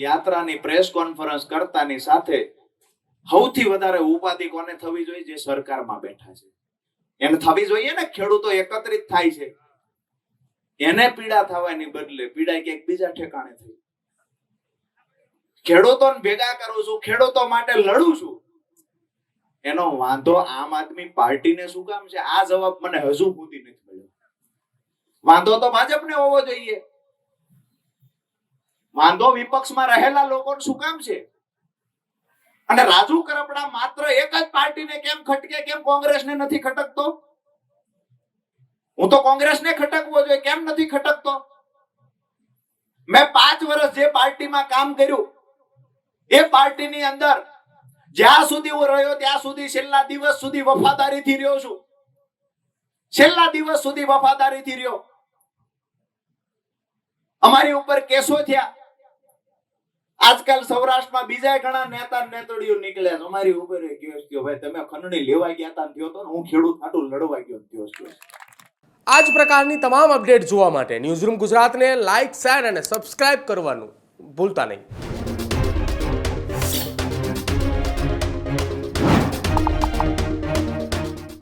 યાત્રાની press conference કરતાની સાથે સૌથી વધારે ઉપાધિ કોને થવી જોઈએ? જે સરકારમાં બેઠા છે એને થવી જોઈએ ને. ખેડૂતો એકત્રિત થાય છે, એને પીડા થવાની બદલે પીડા ક્યાંક બીજા ઠેકાણે થઈ. ખેડૂતોને ભેગા કરું છું, ખેડૂતો માટે લડું છું, એનો વાંધો આમ આદમી પાર્ટીને શું કામ છે? આ જવાબ મને હજુ સુધી નથી મળ્યો. વાંધો તો ભાજપને હોવો જોઈએ. વાંધો વિપક્ષમાં રહેલા લોકોને શું કામ છે? અને રાજુ કરપડા માત્ર એક જ પાર્ટીને કેમ ખટકે, કેમ કોંગ્રેસને નથી ખટકતો? હું તો કોંગ્રેસને ખટકવો જોઈએ, કેમ નથી ખટકતો? મેં 5 વર્ષ જે પાર્ટીમાં કામ કર્યું એ પાર્ટીની અંદર જ્યાં સુધી હું રહ્યો ત્યાં સુધી છેલ્લા દિવસ સુધી વફાદારીથી રહ્યો છું. છેલ્લા દિવસ સુધી વફાદારીથી રહ્યો. અમારી ઉપર કેસો થયા. આજકાલ સૌરાષ્ટ્રમાં બીજા ઘણા નેતા નેતડીઓ નીકળ્યા છે. અમારી ઉપર કેસ થયો, ભાઈ તમે ખંડણી લેવા ગયા હતા થયો તો, હું ખેડૂત હાટું લડવા ગયો થયો. આ જ પ્રકારની તમામ અપડેટ જોવા માટે ન્યૂઝરૂમ ગુજરાતને લાઇક, શેર અને સબસ્ક્રાઇબ કરવાનું ભૂલતા નહીં.